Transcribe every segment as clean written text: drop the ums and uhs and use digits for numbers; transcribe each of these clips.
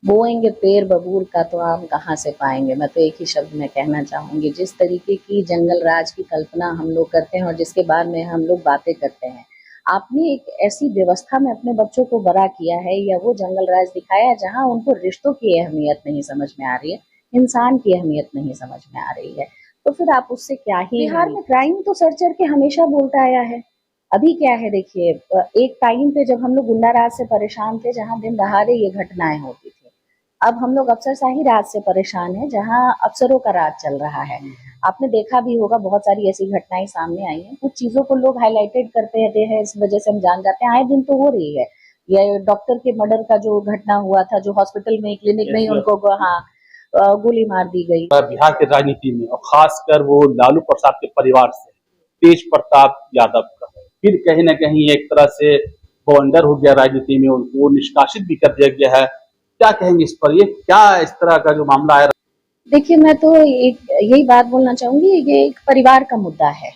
बोएंगे पेड़ बबूल का तो आम कहाँ से पाएंगे। मैं तो एक ही शब्द में कहना चाहूंगी, जिस तरीके की जंगल राज की कल्पना हम लोग करते हैं और जिसके बाद में हम लोग बातें करते हैं, आपने एक ऐसी व्यवस्था में अपने बच्चों को बड़ा किया है या वो जंगल राज दिखाया है जहाँ उनको रिश्तों की अहमियत नहीं समझ में आ रही है, इंसान की अहमियत नहीं समझ में आ रही है, तो फिर आप उससे क्या ही। बिहार में क्राइम तो सर चढ़ के हमेशा बोलता आया है। अभी क्या है देखिए, एक टाइम पे जब हम लोग गुंडा राज से परेशान थे, जहाँ दिन दहाड़े ये घटनाएं होती थी, अब हम लोग अफसरशाही राज से परेशान हैं जहां अफसरों का राज चल रहा है। आपने देखा भी होगा, बहुत सारी ऐसी घटनाएं सामने आई हैं, कुछ चीजों को लोग हाईलाइटेड करते रहते हैं, इस वजह से हम जान जाते हैं, आए दिन तो हो रही है। ये डॉक्टर के मर्डर का जो घटना हुआ था, जो हॉस्पिटल में क्लिनिक में ही उनको हाँ गोली मार दी गई। बिहार की राजनीति में और खासकर वो लालू प्रसाद के परिवार से तेज प्रताप यादव का फिर कहीं ना कहीं एक तरह से वो अंडर हो गया राजनीति में, उनको निष्कासित भी कर दिया गया है। क्या कहेंगे इस पर? ये क्या इस तरह का जो मामला है? देखिए, मैं तो एक यही बात बोलना चाहूंगी, ये एक परिवार का मुद्दा है,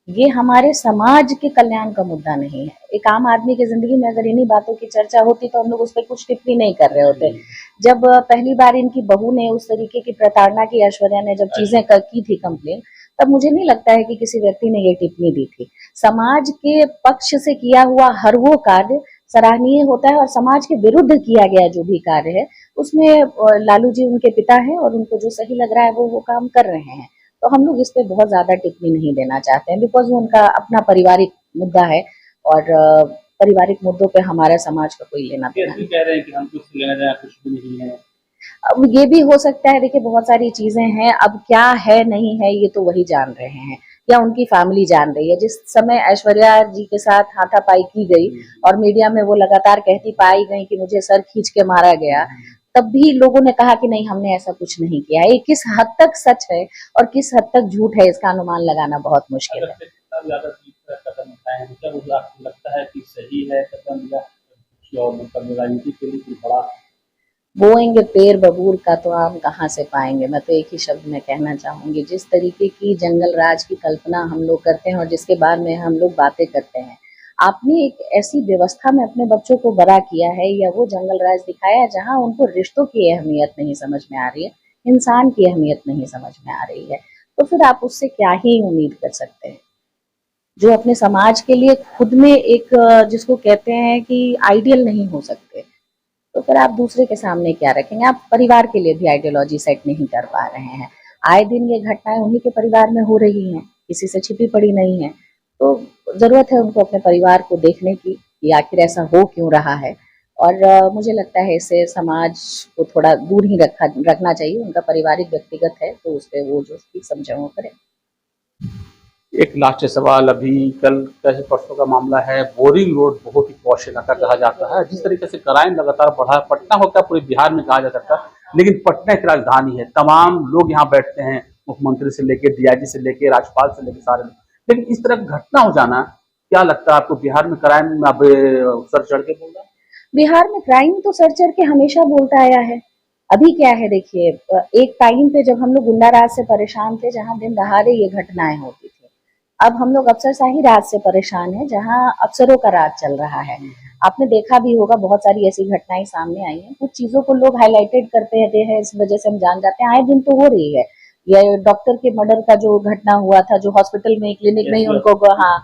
ये हमारे समाज के कल्याण का मुद्दा नहीं है। एक आम आदमी की जिंदगी में अगर इन्हीं बातों की चर्चा होती तो हम लोग उस पर कुछ टिप्पणी नहीं कर रहे होते। जब पहली बार इनकी बहू ने उस तरीके की प्रताड़ना की, ऐश्वर्या ने जब चीजें की थी कंप्लेन, तब मुझे नहीं लगता है कि किसी व्यक्ति ने ये टिप्पणी दी थी। समाज के पक्ष से किया हुआ हर वो कार्य सराहनीय होता है, और समाज के विरुद्ध किया गया जो भी कार्य है उसमें लालू जी उनके पिता हैं और उनको जो सही लग रहा है वो काम कर रहे हैं। तो हम लोग इस पे बहुत ज्यादा टिप्पणी नहीं देना चाहते हैं, बिकॉज वो उनका अपना पारिवारिक मुद्दा है, और पारिवारिक मुद्दों पे हमारा समाज का कोई लेना देना नहीं। कह रहे हैं कि हम कुछ लेना देना कुछ भी नहीं है। अब ये भी हो सकता है, देखिए बहुत सारी चीजें हैं, अब क्या है नहीं है ये तो वही जान रहे हैं या उनकी फैमिली जान रही है। जिस समय ऐश्वर्या जी के साथ हाथापाई की गई और मीडिया में वो लगातार कहती पाई गई कि मुझे सर खींच के मारा गया, तब भी लोगों ने कहा कि नहीं, हमने ऐसा कुछ नहीं किया है। ये किस हद तक सच है और किस हद तक झूठ है, इसका अनुमान लगाना बहुत मुश्किल है। कदम उठाए हैं, मतलब आपको लगता है कि सही है कदम, या मतलब राजनीति के लिए कोई बड़ा? बोएंगे पेड़ बबूल का तो आम कहाँ से पाएंगे। मैं तो एक ही शब्द में कहना चाहूंगी, जिस तरीके की जंगल राज की कल्पना हम लोग करते हैं और जिसके बाद में हम लोग बातें करते हैं, आपने एक ऐसी व्यवस्था में अपने बच्चों को बड़ा किया है या वो जंगल राज दिखाया है जहां उनको रिश्तों की अहमियत नहीं समझ में आ रही है, इंसान की अहमियत नहीं समझ में आ रही है, तो फिर आप उससे क्या ही उम्मीद कर सकते हैं। जो अपने समाज के लिए खुद में एक जिसको कहते हैं कि आइडियल नहीं हो सकते, तो फिर आप दूसरे के सामने क्या रखेंगे। आप परिवार के लिए भी आइडियोलॉजी सेट नहीं कर पा रहे हैं। आए दिन ये घटनाएं उन्हीं के परिवार में हो रही हैं, किसी से छिपी पड़ी नहीं है। तो जरूरत है उनको अपने परिवार को देखने की कि आखिर ऐसा हो क्यों रहा है, और मुझे लगता है इससे समाज को थोड़ा दूर ही रखना चाहिए। उनका पारिवारिक व्यक्तिगत है तो उस पर वो जो ठीक समझे वो करे। एक लास्ट सवाल, अभी कल कैसे परसों का मामला है, बोरिंग रोड बहुत ही पॉश इलाका कहा जाता है। जिस तरीके से क्राइम लगातार बढ़ा, पटना होता है पूरे बिहार में कहा जा सकता है, लेकिन पटना एक राजधानी है, तमाम लोग यहाँ बैठते हैं, मुख्यमंत्री से लेके डीआईजी से लेके राज्यपाल से लेके सारे लोग। लेकिन इस तरह की घटना हो जाना, क्या लगता है आपको बिहार में क्राइम अब सर चढ़ के बोल रहा है? बिहार में क्राइम तो सर चढ़ के हमेशा बोलता आया है। अभी क्या है देखिए, एक टाइम पे जब हम लोग गुंडा राज से परेशान थे, जहां दिन दहाड़े ये घटनाएं होती थी, अब हम लोग अफसरशाही राज से परेशान हैं जहां अफसरों का राज चल रहा है। आपने देखा भी होगा, बहुत सारी ऐसी घटनाएं सामने आई हैं, कुछ चीजों को लोग हाईलाइटेड करते रहते हैं, इस वजह से हम जान जाते हैं, आए दिन तो हो रही है। ये डॉक्टर के मर्डर का जो घटना हुआ था, जो हॉस्पिटल में क्लिनिक में ही उनको हाँ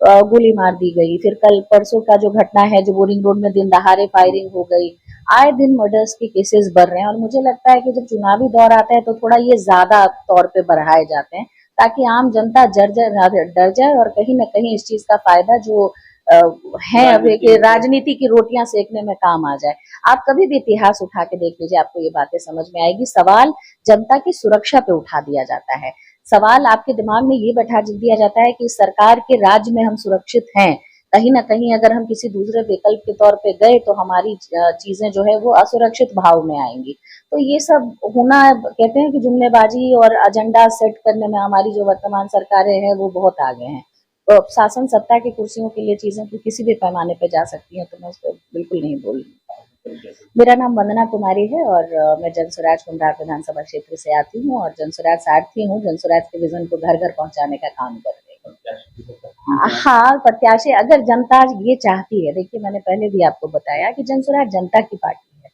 गोली मार दी गई। फिर कल परसों का जो घटना है, जो बोरिंग रोड में दिन दहाड़े फायरिंग हो गई। आए दिन मर्डर्स के केसेस बढ़ रहे हैं, और मुझे लगता है कि जब चुनावी दौर आता है तो थोड़ा ये ज्यादा तौर पे बढ़ाए जाते हैं, ताकि आम जनता डर जाए और कहीं ना कहीं इस चीज का फायदा जो है अब कि राजनीति की रोटियां सेकने में काम आ जाए। आप कभी भी इतिहास उठा के देख लीजिए, आपको ये बातें समझ में आएगी। सवाल जनता की सुरक्षा पे उठा दिया जाता है, सवाल आपके दिमाग में ये बैठा दिया जाता है कि सरकार के राज्य में हम सुरक्षित हैं, कहीं ना कहीं अगर हम किसी दूसरे विकल्प के तौर पे गए तो हमारी चीजें जो है वो असुरक्षित भाव में आएंगी। तो ये सब होना, कहते हैं कि जुमलेबाजी और एजेंडा सेट करने में हमारी जो वर्तमान सरकारें हैं वो बहुत आगे हैं। तो शासन सत्ता की कुर्सियों के लिए चीजें तो किसी भी पैमाने पे जा सकती हैं, तो मैं उस पर बिल्कुल नहीं बोल रही। मेरा नाम वंदना कुमारी है और मैं जनसुराज कुंडार विधानसभा क्षेत्र से आती हूँ और जनसुराज सारथी हूँ। जनसुराज के विजन को घर घर पहुंचाने का काम कर रही हूँ। हाँ, प्रत्याशी अगर जनता ये चाहती है, देखिए मैंने पहले भी आपको बताया कि जनसुराज जनता की पार्टी है,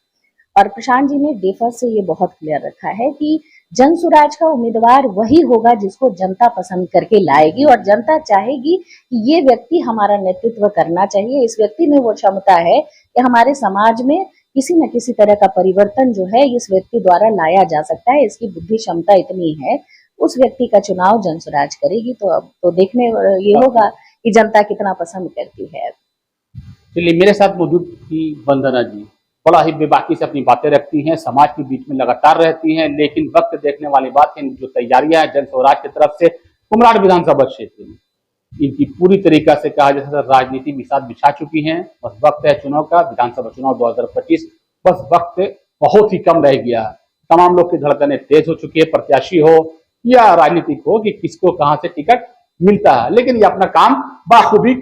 और प्रशांत जी ने डे फर्स्ट से ये बहुत क्लियर रखा है कि जन सुराज का उम्मीदवार वही होगा जिसको जनता पसंद करके लाएगी और जनता चाहेगी कि ये व्यक्ति हमारा नेतृत्व करना चाहिए, इस व्यक्ति में वो क्षमता है कि हमारे समाज में किसी न किसी तरह का परिवर्तन जो है इस व्यक्ति द्वारा लाया जा सकता है, इसकी बुद्धि क्षमता इतनी है, उस व्यक्ति का चुनाव जन सुराज करेगी। तो अब तो देखने ये होगा कि जनता कितना पसंद करती है। चलिए, मेरे साथ मौजूद थी वंदना जी, बड़ा ही बेबाकी से अपनी बातें रखती हैं, समाज के बीच में लगातार रहती हैं, लेकिन वक्त देखने वाली बात है, जो तैयारियां हैं जन स्वराज की तरफ से कुम्हरार विधानसभा क्षेत्र में, इनकी पूरी तरीका से कहा जा सकता है राजनीति बिसात बिछा चुकी है। बस वक्त है चुनाव का, विधानसभा चुनाव 2025, बस वक्त बहुत ही कम रह गया। तमाम लोग की धड़कनें तेज हो चुकी है, प्रत्याशी हो या राजनीतिक हो, कि किसको कहां से टिकट मिलता है, लेकिन ये अपना काम बाखूबी